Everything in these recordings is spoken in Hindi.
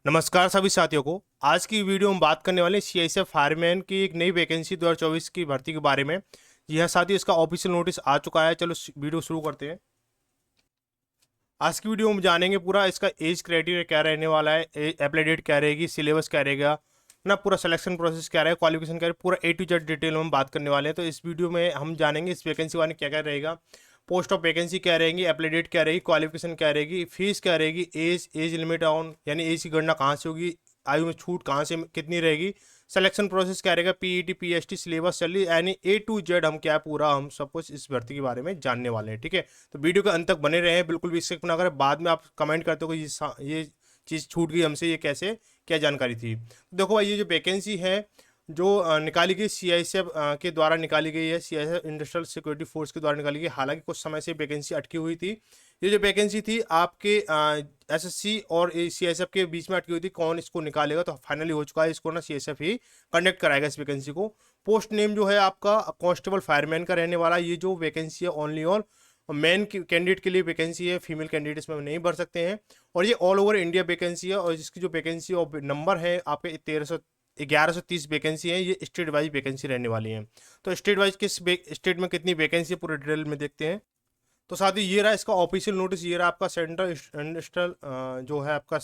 नमस्कार सभी साथियों को। आज की वीडियो में बात करने वाले सीआईएसएफ फायरमैन की एक नई वैकेंसी 2024 की भर्ती के बारे में। जी हाँ साथियों, इसका ऑफिशियल नोटिस आ चुका है। चलो वीडियो शुरू करते हैं। आज की वीडियो में जानेंगे पूरा इसका एज क्राइटेरिया क्या रहने वाला है, अप्लाई डेट क्या रहेगी, सिलेबस क्या रहेगा ना, पूरा सिलेक्शन प्रोसेस क्या रहेगा, क्वालिफिकेशन क्या रहेगा, पूरा ए टू जेड डिटेल में हम बात करने वाले हैं। तो इस वीडियो में हम जानेंगे इस वैकेंसी वाले क्या क्या रहेगा, पोस्ट ऑफ वैकेंसी क्या रहेगी, अप्लाई डेट क्या रहेगी, क्वालिफिकेशन क्या रहेगी, फीस क्या रहेगी, एज लिमिट ऑन यानी एज की गणना कहाँ से होगी, आयु में छूट कहाँ से कितनी रहेगी, सिलेक्शन प्रोसेस क्या रहेगा, पीईटी पीएसटी सिलेबस सैलरी यानी ए टू जेड हम क्या पूरा हम सब कुछ इस भर्ती के बारे में जानने वाले हैं। ठीक है, तो वीडियो के अंत तक बने रहे हैं, बिल्कुल भी स्किप ना करें। बाद में आप कमेंट करते हो कि ये चीज़ छूट गई हमसे, ये कैसे क्या जानकारी थी। तो देखो भाई, ये जो वैकेंसी है जो निकाली गई सीआईएसएफ के द्वारा निकाली गई है, सीआईएसएफ इंडस्ट्रियल सिक्योरिटी फोर्स के द्वारा निकाली गई। हालांकि कुछ समय से वैकेंसी अटकी हुई थी। ये जो वैकेंसी थी आपके एसएससी और सीआईएसएफ के बीच में अटकी हुई थी। कौन इसको निकालेगा, तो फाइनली हो चुका है। इसको ना सीआईएसएफ ही कंडक्ट कराएगा इस वैकेंसी को। पोस्ट नेम जो है आपका कांस्टेबल फायरमैन का रहने वाला। ये जो वैकेंसी है ओनली और मेन कैंडिडेट के लिए वैकेंसी है, फीमेल कैंडिडेट इसमें नहीं भर सकते हैं। और ये ऑल ओवर इंडिया वैकेंसी है। और जिसकी जो वैकेंसी और नंबर है आपके 1130 वैकेंसी है। ये स्टेट वाइज वैकेंसी रहने वाली है। तो स्टेट वाइज किस स्टेट में कितनी वैकेंसी है पूरे डिटेल में देखते हैं। तो साथ ही ये रहा इसका ऑफिशियल नोटिस। ये रहा आपका सेंट्रल इंडस्ट्रियल जो है आपका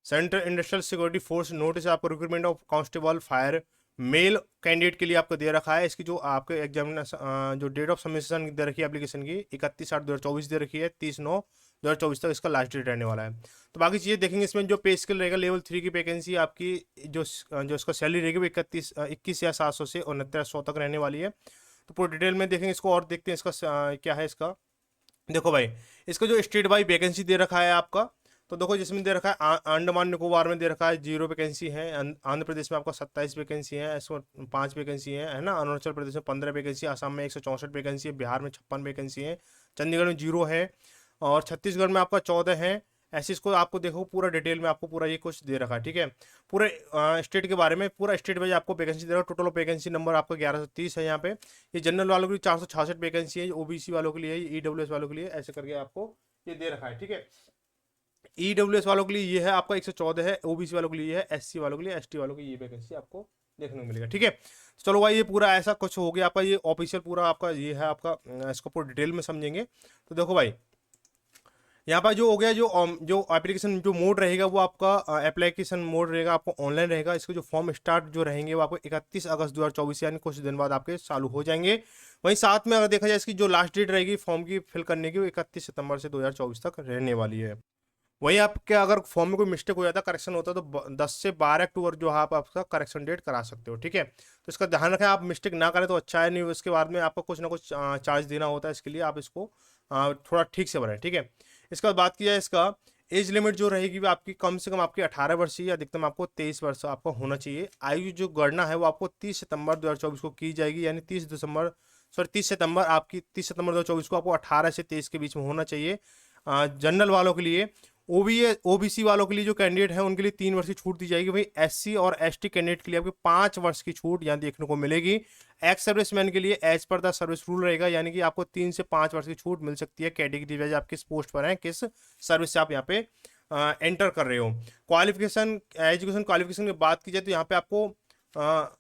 central industrial security force notice आपको recruitment of constable fire male candidate के लिए आपको दे रखा है। इसकी जो आपके एग्जामिनेशन जो डेट ऑफ सबमिशन दे रखी है एप्लीकेशन की 31/8/2024 दे रखी है। 30/9/2024 तक इसका लास्ट डेट रहने वाला है। तो बाकी चीज़ें देखेंगे इसमें। जो पे स्केल रहेगा लेवल 3 की वैकेंसी आपकी जो जो इसका सैलरी रहेगी वो 21,700 से 6900 तक रहने वाली है। तो पूरी डिटेल में देखेंगे इसको और देखते हैं इसका क्या है इसका। देखो भाई, इसका जो स्टेट वाइज वैकेंसी दे रखा है आपका, तो देखो जिसमें दे रखा है अंडमान निकोबार में दे रखा है 0 वैकेंसी है। आंध्र प्रदेश में आपका 27 वैकेंसी है, इसमें 5 वैकेंसी है ना। अरुणाचल प्रदेश में 15 वैकेंसी, असम में 164 वैकेंसी है, बिहार में 56 वैकेंसी है, चंडीगढ़ में 0 है, और छत्तीसगढ़ में आपका 14 है। ऐसे इसको आपको देखो पूरा डिटेल में आपको पूरा ये कुछ दे रखा है। ठीक है, पूरे स्टेट के बारे में पूरा स्टेट वाइज आपको वैकेंसी दे रहा है। टोटल वैकेंसी नंबर आपका 1130 है यहाँ पे। ये जनरल वालों के लिए 466 वैकेंसी है, ओबीसी वालों के लिए, ईडब्ल्यूएस वालों के लिए, ऐसे करके आपको ये दे रखा है। ठीक है, ईडब्ल्यूएस वालों के लिए ये है आपका 114 है, ओबीसी वालों के लिए है, एससी वालों के लिए, एसटी वालों के लिए ये वैकेंसी आपको देखने को मिलेगा। ठीक है, तो चलो भाई, ये पूरा ऐसा कुछ हो गया आपका। ये ऑफिशियल पूरा आपका ये है आपका। इसको पूरा डिटेल में समझेंगे। तो देखो भाई, यहाँ पर जो हो गया जो एप्लीकेशन जो मोड रहेगा वो आपका एप्लीकेशन मोड रहेगा, आपको ऑनलाइन रहेगा। इसके जो फॉर्म स्टार्ट जो रहेंगे वो आपको 31 अगस्त 2024 यानी कुछ दिन बाद आपके चालू हो जाएंगे। वहीं साथ में अगर देखा जाए इसकी जो लास्ट डेट रहेगी फॉर्म की फिल करने की वो 31 सितंबर से 2024 तक रहने वाली है। वहीं आपके अगर फॉर्म में कोई मिस्टेक हो जाता है, करेक्शन होता है, तो 10 से 12 अक्टूबर जो है आप आपका करेक्शन डेट करा सकते हो। ठीक है, तो इसका ध्यान रखें, आप मिस्टेक ना करें तो अच्छा है। नहीं उसके बाद में आपको कुछ ना कुछ चार्ज देना होता है। इसके लिए आप इसको थोड़ा ठीक से भरें। ठीक है, इसके बाद बात की जाए इसका एज लिमिट जो रहेगी वो आपकी कम से कम आपकी 18 वर्ष की, अधिकतम आपको 23 वर्ष आपका होना चाहिए। आयु जो गणना है वो आपको 30 सितंबर 2024 को की जाएगी, यानी 30 सितंबर आपकी 30 सितंबर 2024 को आपको 18 से 23 के बीच में होना चाहिए। जनरल वालों के लिए, ओबीसी वालों के लिए जो कैंडिडेट है उनके लिए 3 वर्ष की छूट दी जाएगी। वही एससी और एसटी कैंडिडेट के लिए आपको 5 वर्ष की छूट यहाँ देखने को मिलेगी। एक्स सर्विसमैन के लिए as per the service rule रहेगा, यानी कि आपको 3 से 5 वर्ष की छूट मिल सकती है। कैटेगरी वाइज आप किस पोस्ट पर हैं, किस सर्विस से आप यहाँ पे एंटर कर रहे हो। क्वालिफिकेशन, एजुकेशन क्वालिफिकेशन की बात की जाए तो यहाँ पे आपको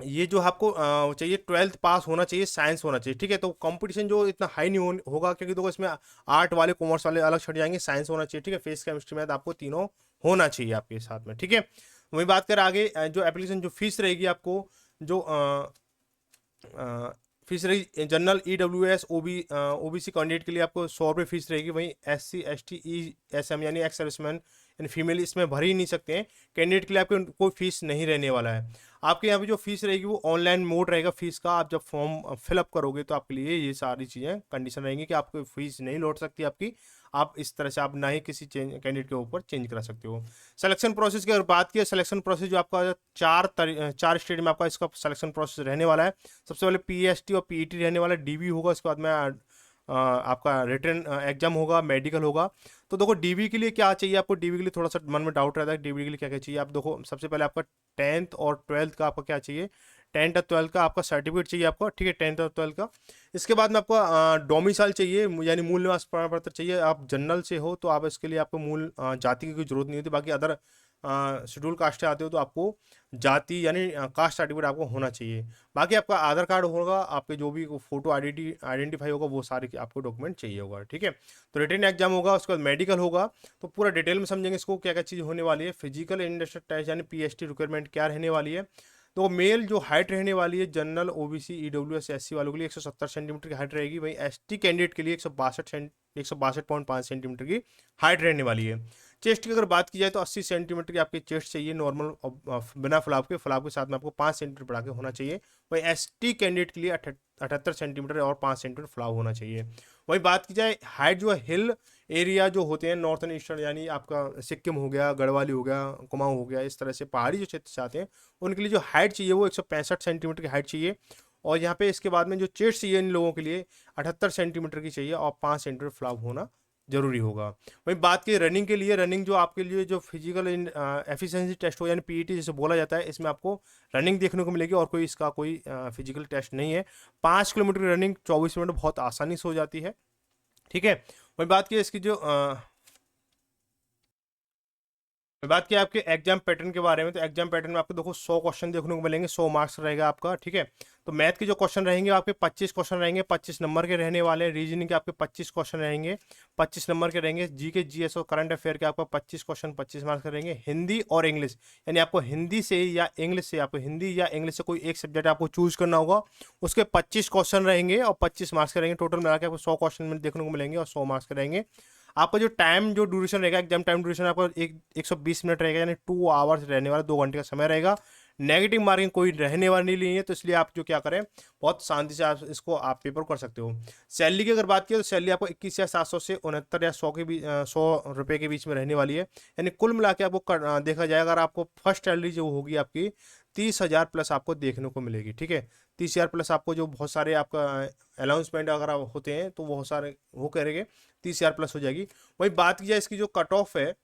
ये जो आपको चाहिए 12th पास होना चाहिए, साइंस होना चाहिए। ठीक है, तो कंपटीशन जो इतना हाई नहीं होगा, क्योंकि देखो इसमें आर्ट वाले कॉमर्स वाले अलग छट जाएंगे। साइंस होना चाहिए। ठीक है, फिजिक्स केमिस्ट्री मैथ आपको तीनों होना चाहिए आपके साथ में। ठीक है, वही बात करें आगे जो एप्लीकेशन जो फीस रहेगी आपको, जो फीस रही जनरल ईडब्ल्यूएस ओबीसी कैंडिडेट के लिए आपको 100 रुपये फीस रहेगी। वहीं एससी एसटी ईएसएम यानी एक्स सर्विसमैन यानी फीमेल इसमें भर ही नहीं सकते हैं कैंडिडेट के लिए, आपको कोई फीस नहीं रहने वाला है। आपके यहाँ पे जो फीस रहेगी वो ऑनलाइन मोड रहेगा फीस का। आप जब फॉर्म फिलअप करोगे तो आपके लिए ये सारी चीज़ें कंडीशन रहेंगी कि आपको फीस नहीं लौट सकती आपकी। आप इस तरह से आप ना ही किसी कैंडिडेट के ऊपर चेंज करा सकते हो। सिलेक्शन प्रोसेस की अगर बात की, सिलेक्शन प्रोसेस जो आपका चार स्टेट में आपका इसका सिलेक्शन प्रोसेस रहने वाला है। सबसे पहले पीएसटी और पीईटी रहने वाला है, डीबी होगा, उसके बाद में आपका रिटन एग्जाम होगा, मेडिकल होगा। तो देखो डीबी के लिए क्या चाहिए आपको, डीबी के लिए थोड़ा सा मन में डाउट रहता है डीबी के लिए क्या क्या चाहिए। आप देखो सबसे पहले आपका 10th और 12th का आपका क्या चाहिए, 10th और 12th का आपका सर्टिफिकेट चाहिए आपको, ठीक है, 10th और 12th का। इसके बाद में आपका डोमिसाइल चाहिए, यानी मूल निवास प्रमाण पत्र चाहिए। आप जनरल से हो तो आप इसके लिए आपको मूल जाति की कोई जरूरत नहीं होती। बाकी अदर शेड्यूल कास्ट से आते हो तो आपको जाति यानी कास्ट सर्टिफिकेट आपको होना चाहिए। बाकी आपका आधार कार्ड होगा, आपके जो भी फोटो आइडेंटिफाई होगा, वो सारे आपको डॉक्यूमेंट चाहिए होगा, ठीक है। तो रिटन एग्जाम होगा, उसके बाद मेडिकल होगा। तो पूरा डिटेल में समझेंगे इसको क्या क्या चीज़ होने वाली है। फिजिकल इंडस्ट्रियल टेस्ट यानी पीएसटी रिक्वायरमेंट क्या रहने वाली है। तो मेल जो हाइट रहने वाली है जनरल, ओबीसी, ईडब्ल्यूएस, एससी वालों के लिए 170 सेंटीमीटर की हाइट रहेगी। वहीं एसटी कैंडिडेट के लिए 162.5 सेंटीमीटर की हाइट रहने वाली है। चेस्ट की अगर बात की जाए तो 80 सेंटीमीटर की आपकी चेस्ट चाहिए नॉर्मल, बिना फ्लैप के साथ में आपको 5 सेंटीमीटर बढ़ा के होना चाहिए। वहीं एसटी कैंडिडेट के लिए 78 सेंटीमीटर और 5 सेंटीमीटर फ्लैप होना चाहिए। वहीं बात की जाए हाइट, जो है हिल एरिया जो होते हैं नॉर्थन ईस्टर्न, यानी आपका सिक्किम हो गया, गढ़वाली हो गया, कुमाऊं हो गया, इस तरह से पहाड़ी जो क्षेत्र से आते हैं उनके लिए जो हाइट चाहिए वो 165 सेंटीमीटर की हाइट चाहिए। और यहाँ पे इसके बाद में जो चेस्ट चाहिए इन लोगों के लिए 78 सेंटीमीटर की चाहिए और 5 सेंटीमीटर फ्लैप होना जरूरी होगा। वहीं बात की रनिंग के लिए, रनिंग जो आपके लिए जो फिजिकल एफिशिएंसी टेस्ट हो यानी पीईटी जिसे बोला जाता है, इसमें आपको रनिंग देखने को मिलेगी और कोई इसका कोई फिजिकल टेस्ट नहीं है। 5 किलोमीटर की रनिंग 24 मिनट बहुत आसानी से हो जाती है, ठीक है। वही बात की इसकी जो बात की आपके एग्जाम पैटर्न के बारे में, तो एग्जाम पैटर्न में आपको देखो 100 क्वेश्चन देखने को मिलेंगे, 100 मार्क्स रहेगा आपका, ठीक है। तो मैथ के जो क्वेश्चन रहेंगे आपके 25 क्वेश्चन रहेंगे, 25 नंबर के रहने वाले हैं। रीजनिंग के आपके 25 क्वेश्चन रहेंगे, 25 नंबर के रहेंगे। जीके, जीएस और करंट अफेयर के आपका 25 क्वेश्चन 25 मार्क्स के रहेंगे। हिंदी और इंग्लिश, यानी आपको हिंदी से या इंग्लिश से, आपको हिंदी या इंग्लिश से कोई एक सब्जेक्ट आपको चूज करना होगा, उसके 25 क्वेश्चन रहेंगे और 25 मार्क्स के रहेंगे। टोटल मिला के आपको 100 क्वेश्चन देखने को मिलेंगे और 100 मार्क्स के रहेंगे। आपका जो टाइम जो ड्यूरेशन रहेगा, एग्जाम टाइम ड्यूरेशन आपका 120 मिनट रहेगा, यानी 2 आवर्स रहने वाला, 2 घंटे का समय रहेगा। नेगेटिव मार्किंग कोई रहने वाली नहीं है, तो इसलिए आप जो क्या करें, बहुत शांति से आप इसको आप पेपर कर सकते हो। सैलरी की अगर बात की तो सैलरी आपको 21,700 से 69 या 100 के बीच, 100 रुपये के बीच में रहने वाली है। यानी कुल मिला के आपको देखा जाए, अगर आपको फर्स्ट सैलरी जो होगी आपकी 30,000 प्लस आपको देखने को मिलेगी, ठीक है। 30,000 प्लस आपको जो बहुत सारे आपका अनाउंसमेंट अगर होते हैं तो बहुत सारे वो करेंगे, 30,000 प्लस हो जाएगी। वही बात की जाए इसकी जो कट ऑफ है,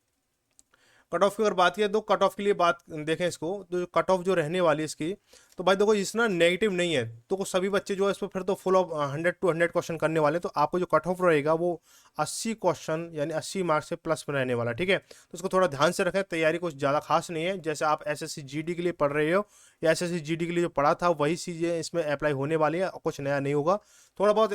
कट ऑफ की अगर बात किया तो कट ऑफ के लिए बात देखें इसको, तो कट ऑफ जो रहने वाली है इसकी, तो भाई देखो इस ना नेगेटिव नहीं है, तो सभी बच्चे जो है इस पर फिर तो फुल ऑफ 100 to 100 क्वेश्चन करने वाले हैं। तो आपको जो कट ऑफ रहेगा वो 80 क्वेश्चन यानी 80 मार्क्स से प्लस में रहने वाला, ठीक है। तो उसको थोड़ा ध्यान से रखें, तैयारी कुछ ज़्यादा खास नहीं है। जैसे आप एसएससी जीडी के लिए पढ़ रहे हो या एसएससी जीडी के लिए जो पढ़ा था वही चीज़ें इसमें अप्लाई होने वाली है, कुछ नया नहीं होगा। थोड़ा बहुत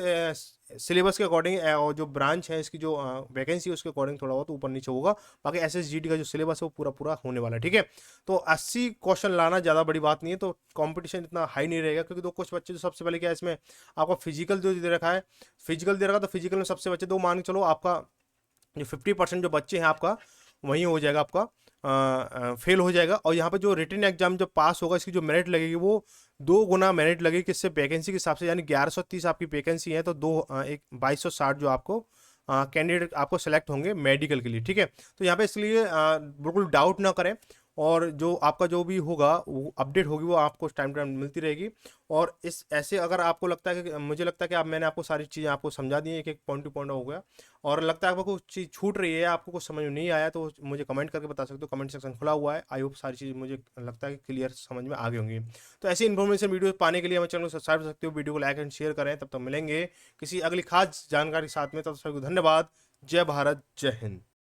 सिलेबस के अकॉर्डिंग और जो ब्रांच है इसकी जो वैकेंसी है उसके अकॉर्डिंग थोड़ा बहुत ऊपर नीचे होगा। बाकी एसएसजीडी का जो सिलेबस है वो पूरा पूरा होने वाला है, ठीक है। तो 80 क्वेश्चन लाना ज़्यादा बड़ी बात नहीं है, तो कंपटीशन इतना हाई नहीं रहेगा, क्योंकि कुछ बच्चे तो सबसे पहले क्या है इसमें आपका फिजिकल जो दे रखा है, फिजिकल दे रखा, तो फिजिकल में सबसे बच्चे तो मान के चलो आपका जो 50% जो बच्चे हैं आपका वहीं हो जाएगा, आपका फेल हो जाएगा। और यहाँ पे जो रिटन एग्जाम जब पास होगा इसकी जो मेरिट लगेगी वो 2 गुना मेरिट लगेगी, किससे, वैकेंसी के हिसाब से। यानी 1130 आपकी वैकेंसी है, तो 2260 जो आपको कैंडिडेट आपको सेलेक्ट होंगे मेडिकल के लिए, ठीक है। तो यहाँ पे इसलिए बिल्कुल डाउट ना करें, और जो आपका जो भी होगा वो अपडेट होगी, वो आपको टाइम टू टाइम मिलती रहेगी। और इस ऐसे अगर आपको लगता है कि मुझे लगता है कि मैंने आपको सारी चीज़ें आपको समझा दी हैं, एक एक पॉइंट टू पॉइंट हो गया, और लगता है आपको कुछ चीज़ छूट रही है, आपको कुछ समझ में नहीं आया, तो मुझे कमेंट करके बता सकते हो। कमेंट सेक्शन खुला हुआ है। आई होप सारी चीज़ मुझे लगता है कि क्लियर समझ में आ गई होंगी। तो ऐसी इन्फॉर्मेशन वीडियो पाने के लिए हमारे चैनल को सब्सक्राइब कर सकते हो, वीडियो को लाइक एंड शेयर करें। तब तक मिलेंगे किसी अगली खास जानकारी के साथ में, तब तक सबको धन्यवाद। जय भारत, जय हिंद।